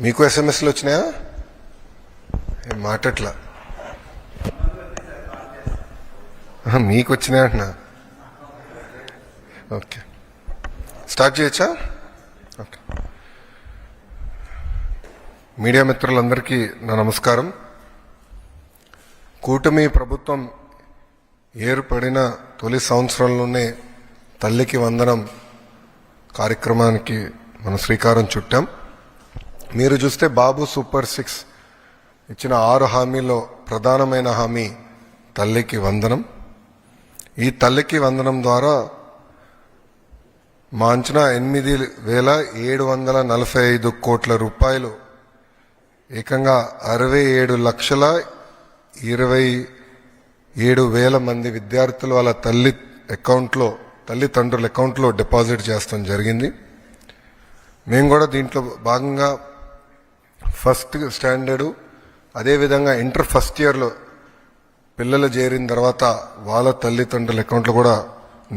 మీకు ఎస్ఎంఎస్లు వచ్చినాయా? ఏం మాటట్లా మీకు వచ్చినాయి అంటున్నా. ఓకే, స్టార్ట్ చేయొచ్చా? ఓకే. మీడియా మిత్రులందరికీ నా నమస్కారం. కూటమి ప్రభుత్వం ఏర్పడిన తొలి సంవత్సరంలోనే తల్లికి వందనం కార్యక్రమానికి మనం శ్రీకారం చుట్టాం. మీరు చూస్తే బాబు సూపర్ 6 ఇచ్చిన 6 హామీల్లో ప్రధానమైన హామీ తల్లికి వందనం. ఈ తల్లికి వందనం ద్వారా మా అంచనా 8,745 కోట్ల రూపాయలు, ఏకంగా 67,27,000 మంది విద్యార్థులు వాళ్ళ తల్లిదండ్రుల అకౌంట్లో డిపాజిట్ చేస్తాం జరిగింది. మేము కూడా దీంట్లో భాగంగా ఫస్ట్ స్టాండర్డు, అదేవిధంగా ఇంటర్ ఫస్ట్ ఇయర్లో పిల్లలు చేరిన తర్వాత వాళ్ళ తల్లిదండ్రుల అకౌంట్లో కూడా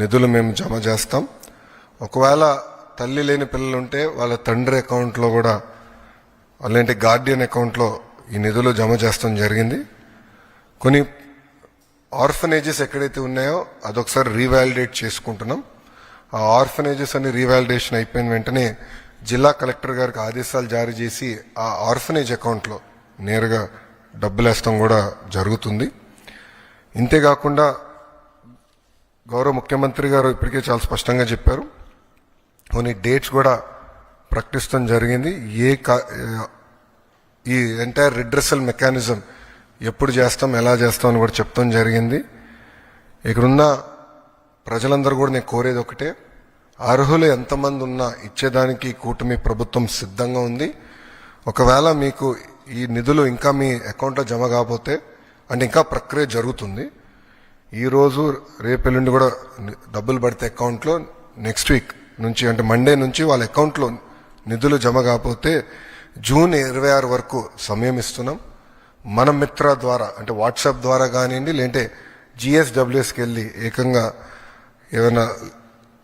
నిధులు మేము జమ చేస్తాం. ఒకవేళ తల్లి లేని పిల్లలు ఉంటే వాళ్ళ తండ్రి అకౌంట్లో కూడా, అలాంటి గార్డియన్ అకౌంట్లో ఈ నిధులు జమ చేస్తాం జరిగింది. కొన్ని ఆర్ఫనేజెస్ ఎక్కడైతే ఉన్నాయో అదొకసారి రీవాలిడేట్ చేసుకుంటున్నాం. ఆ ఆర్ఫనేజెస్ అన్ని రీవాలిడేషన్ అయిపోయిన వెంటనే జిల్లా కలెక్టర్ గారికి ఆదేశాలు జారీ చేసి ఆ ఆర్ఫనేజ్ అకౌంట్లో నేరుగా డబ్బులు వేస్తాం కూడా జరుగుతుంది. ఇంతేకాకుండా గౌరవ ముఖ్యమంత్రి గారు ఇప్పటికే చాలా స్పష్టంగా చెప్పారు, కొన్ని డేట్స్ కూడా ప్రకటిస్తాం జరిగింది. ఈ ఎంటైర్ రిడ్రెసల్ మెకానిజం ఎప్పుడు చేస్తాం, ఎలా చేస్తాం అని కూడా చెప్తాం జరిగింది. ఇక్కడున్న ప్రజలందరూ కూడా నేను కోరేది ఒకటే, అర్హులు ఎంతమంది ఉన్నా ఇచ్చేదానికి కూటమి ప్రభుత్వం సిద్ధంగా ఉంది. ఒకవేళ మీకు ఈ నిధులు ఇంకా మీ అకౌంట్లో జమ కాకపోతే, అంటే ఇంకా ప్రక్రియ జరుగుతుంది, ఈరోజు రేపెల్లుండి కూడా డబ్బులు పడితే అకౌంట్లో నెక్స్ట్ వీక్ నుంచి, అంటే మండే నుంచి వాళ్ళ అకౌంట్లో నిధులు జమ కాకపోతే జూన్ 26 వరకు సమయం ఇస్తున్నాం. మన మిత్ర ద్వారా, అంటే వాట్సాప్ ద్వారా కానివ్వండి, లేదంటే GSWSకి వెళ్ళి ఏకంగా ఏమైనా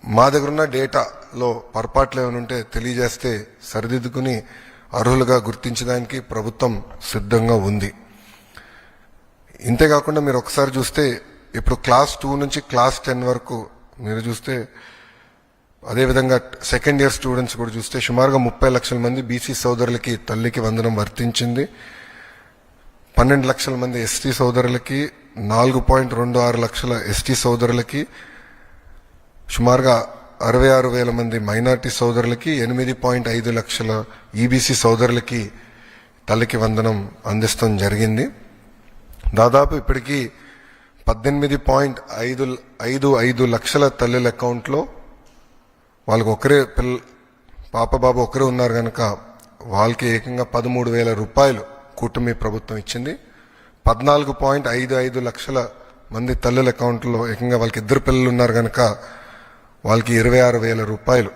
మా దగ్గర ఉన్న డేటాలో పొరపాట్లు ఏమైనా ఉంటే తెలియజేస్తే సరిదిద్దుకుని అర్హులుగా గుర్తించడానికి ప్రభుత్వం సిద్ధంగా ఉంది. ఇంతేకాకుండా మీరు ఒకసారి చూస్తే ఇప్పుడు క్లాస్ 2 నుంచి క్లాస్ 10 వరకు మీరు చూస్తే, అదేవిధంగా సెకండ్ ఇయర్ స్టూడెంట్స్ కూడా చూస్తే సుమారుగా 30 లక్షల మంది బీసీ సోదరులకి తల్లికి వందనం వర్తించింది. 12 లక్షల మంది ఎస్టీ సోదరులకి, 4.26 లక్షల ఎస్టీ సోదరులకి, సుమారుగా 66,000 మంది మైనార్టీ సోదరులకి, 8.5 లక్షల ఈబీసీ సోదరులకి తల్లికి వందనం అందిస్తాం జరిగింది. దాదాపు ఇప్పటికీ 18.55 లక్షల తల్లుల అకౌంట్లో వాళ్ళకి ఒకరే పాప బాబు ఒకరే ఉన్నారు కనుక వాళ్ళకి ఏకంగా 13,000 రూపాయలు కూటమి ప్రభుత్వం ఇచ్చింది. 14.55 లక్షల మంది తల్లుల అకౌంట్లో ఏకంగా వాళ్ళకి 2 పిల్లలు ఉన్నారు కనుక వాళ్ళకి 26,000 రూపాయలు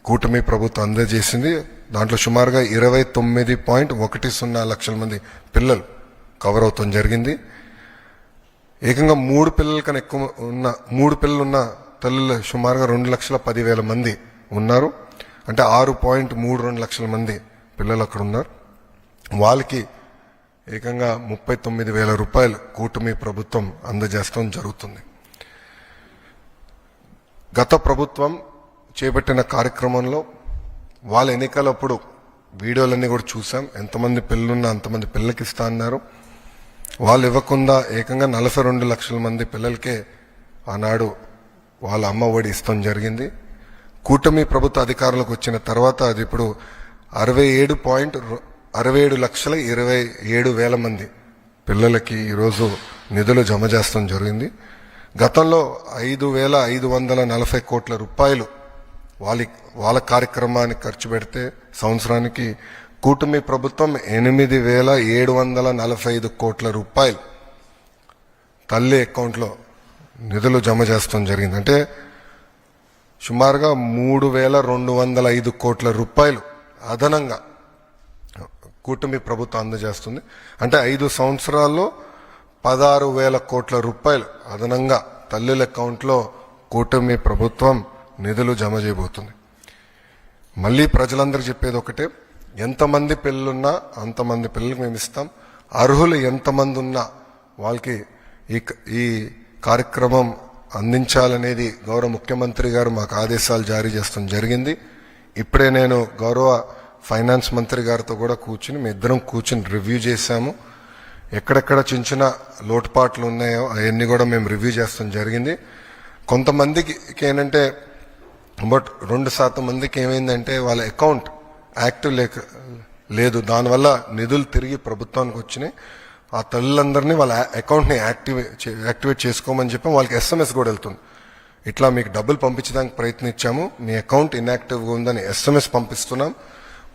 కూటమి ప్రభుత్వం అందజేసింది. దాంట్లో సుమారుగా 29.10 లక్షల మంది పిల్లలు కవర్ అవుతాం జరిగింది. ఏకంగా 3 పిల్లల కన్నా ఎక్కువ ఉన్న 3 పిల్లలు ఉన్న తల్లులు సుమారుగా 2,10,000 మంది ఉన్నారు. అంటే 6.32 లక్షల మంది పిల్లలు అక్కడ ఉన్నారు. వాళ్ళకి ఏకంగా 39,000 రూపాయలు కూటమి ప్రభుత్వం అందజేస్తాం జరుగుతుంది. గత ప్రభుత్వం చేపట్టిన కార్యక్రమంలో వాళ్ళ ఎన్నికలప్పుడు వీడియోలన్నీ కూడా చూసాం. ఎంతమంది పిల్లలున్నా అంతమంది పిల్లలకి ఇస్తా అన్నారు. వాళ్ళు ఇవ్వకుండా ఏకంగా 42 లక్షల మంది పిల్లలకే ఆనాడు వాళ్ళ అమ్మ ఒడి ఇస్తాం జరిగింది. కూటమి ప్రభుత్వ అధికారులకు వచ్చిన తర్వాత అది ఇప్పుడు 67,27,000 మంది పిల్లలకి ఈరోజు నిధులు జమ చేస్తాం జరిగింది. గతంలో 5,540 కోట్ల రూపాయలు వాళ్ళ కార్యక్రమానికి ఖర్చు పెడితే సంవత్సరానికి కూటమి ప్రభుత్వం 8,745 కోట్ల రూపాయలు తల్లి అకౌంట్లో నిధులు జమ చేస్తాం జరిగింది. అంటే సుమారుగా 3,205 కోట్ల రూపాయలు అదనంగా కూటమి ప్రభుత్వం అందజేస్తుంది. అంటే 5 సంవత్సరాల్లో 16,000 కోట్ల రూపాయలు అదనంగా తల్లుల అకౌంట్లో కూటమి ప్రభుత్వం నిధులు జమ చేయబోతుంది. మళ్ళీ ప్రజలందరూ చెప్పేది ఒకటే, ఎంతమంది పిల్లలున్నా అంతమంది పిల్లలకు మేము ఇస్తాం. అర్హులు ఎంతమంది ఉన్నా వాళ్ళకి ఈ కార్యక్రమం అందించాలనేది గౌరవ ముఖ్యమంత్రి గారు మాకు ఆదేశాలు జారీ చేస్తాం జరిగింది. ఇప్పుడే నేను గౌరవ ఫైనాన్స్ మంత్రి గారితో కూడా కూర్చుని మీ ఇద్దరం కూర్చుని రివ్యూ చేశాము. ఎక్కడెక్కడ చిన్న చిన్న లోటుపాట్లు ఉన్నాయో అవన్నీ కూడా మేము రివ్యూ చేస్తాం జరిగింది. కొంతమందికి ఏంటంటే బట్ 2% మందికి ఏమైందంటే వాళ్ళ అకౌంట్ యాక్టివ్ లేదు, దానివల్ల నిధులు తిరిగి ప్రభుత్వానికి వచ్చినాయి. ఆ తల్లులందరినీ వాళ్ళ అకౌంట్ని యాక్టివేట్ చేసుకోమని చెప్పి వాళ్ళకి SMS కూడా వెళ్తుంది. ఇట్లా మీకు డబ్బులు పంపించడానికి ప్రయత్నించాము, మీ అకౌంట్ ఇన్యాక్టివ్గా ఉందని SMS పంపిస్తున్నాం.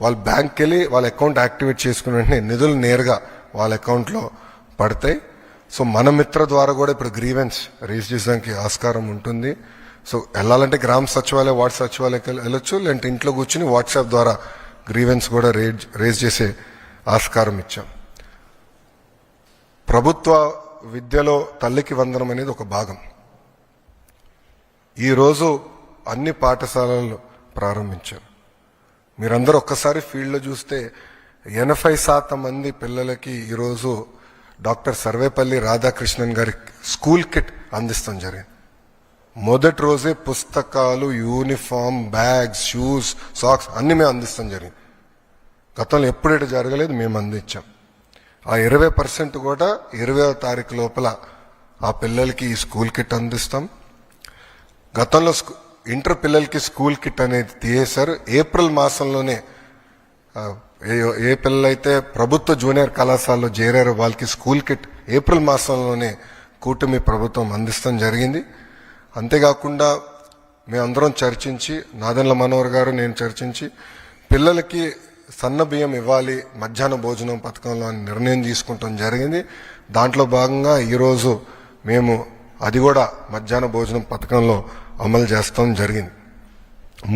వాళ్ళు బ్యాంక్కి వెళ్ళి వాళ్ళ అకౌంట్ యాక్టివేట్ చేసుకున్న వెంటనే నిధులు నేరుగా వాళ్ళ అకౌంట్లో పడతాయి. సో మన మిత్ర ద్వారా కూడా ఇప్పుడు గ్రీవెన్స్ రేజ్ చేయడానికి ఆస్కారం ఉంటుంది. సో వెళ్ళాలంటే గ్రామ సచివాలయం వార్డు సచివాలయకి వెళ్ళొచ్చు, లేదంటే ఇంట్లో కూర్చుని వాట్సాప్ ద్వారా గ్రీవెన్స్ కూడా రేజ్ చేసే ఆస్కారం ఇచ్చాం. ప్రభుత్వ విద్యలో తల్లికి వందనం అనేది ఒక భాగం. ఈరోజు అన్ని పాఠశాలలు ప్రారంభించారు. మీరందరూ ఒక్కసారి ఫీల్డ్లో చూస్తే 80% మంది పిల్లలకి ఈరోజు డాక్టర్ సర్వేపల్లి రాధాకృష్ణన్ గారి స్కూల్ కిట్ అందిస్తాం జరిగింది. మొదటి రోజే పుస్తకాలు, యూనిఫామ్, బ్యాగ్స్, షూస్, సాక్స్ అన్ని మేము అందిస్తాం జరిగింది. గతంలో ఎప్పుడైతే జరగలేదు, మేము అందించాం. ఆ 20% కూడా 20వ తారీఖు లోపల ఆ పిల్లలకి ఈ స్కూల్ కిట్ అందిస్తాం. గతంలో ఇంటర్ పిల్లలకి స్కూల్ కిట్ అనేది తీసేశారు. ఏప్రిల్ మాసంలోనే ఏ పిల్లలైతే ప్రభుత్వ జూనియర్ కళాశాలలో చేరారో వాళ్ళకి స్కూల్ కిట్ ఏప్రిల్ మాసంలోనే కూటమి ప్రభుత్వం అందిస్తాం జరిగింది. అంతేకాకుండా మేమందరం చర్చించి, నాదెండ్ల మనోహర్ గారు నేను చర్చించి పిల్లలకి సన్న బియ్యం ఇవ్వాలి మధ్యాహ్న భోజనం పథకంలో అని నిర్ణయం తీసుకుంటాం జరిగింది. దాంట్లో భాగంగా ఈరోజు మేము అది కూడా మధ్యాహ్న భోజనం పథకంలో అమలు చేస్తాం జరిగింది.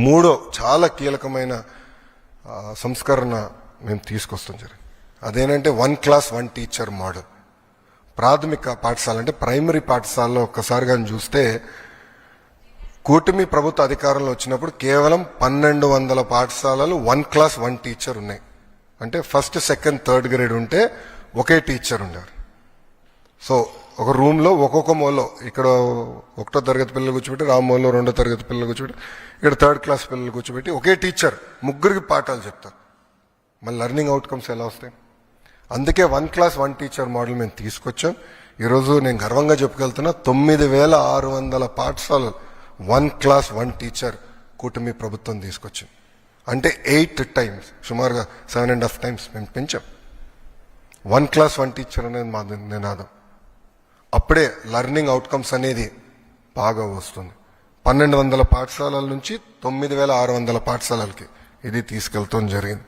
మూడో చాలా కీలకమైన సంస్కరణ మేము తీసుకొస్తాం జరిగింది. అదేంటంటే 1 క్లాస్ 1 టీచర్ మోడల్. ప్రాథమిక పాఠశాల అంటే ప్రైమరీ పాఠశాలలో ఒక్కసారి కానీ చూస్తే కూటమి ప్రభుత్వ అధికారంలో వచ్చినప్పుడు కేవలం 1200 పాఠశాలలు 1 క్లాస్ 1 టీచర్ ఉన్నాయి. అంటే ఫస్ట్, సెకండ్, థర్డ్ గ్రేడ్ ఉంటే ఒకే టీచర్ ఉండేవారు. సో ఒక రూమ్లో ఒక్కొక్క మూలలో, ఇక్కడ 1వ తరగతి పిల్లలు కూర్చోబెట్టి, రామ్మూలలో 2వ తరగతి పిల్లలు కూర్చోబెట్టి, ఇక్కడ 3rd క్లాస్ పిల్లలు కూర్చోబెట్టి ఒకే టీచర్ ముగ్గురికి పాఠాలు చెప్తారు. మళ్ళీ లెర్నింగ్ అవుట్కమ్స్ ఎలా వస్తాయి? అందుకే 1 క్లాస్ 1 టీచర్ మోడల్ మేము తీసుకొచ్చాం. ఈరోజు నేను గర్వంగా చెప్పుకెళ్తున్నా, 9600 పాఠశాలలు 1 క్లాస్ 1 టీచర్ కూటమి ప్రభుత్వం తీసుకొచ్చింది. అంటే 8 టైమ్స్, సుమారుగా 7.5 టైమ్స్ మేము పెంచాం. 1 క్లాస్ 1 టీచర్ అనేది మా నినాదం. అప్పుడే లెర్నింగ్ అవుట్కమ్స్ అనేది బాగా వస్తుంది. 1200 పాఠశాలల నుంచి 9600 పాఠశాలలకి ఇది తీసుకెళ్తాం జరిగింది.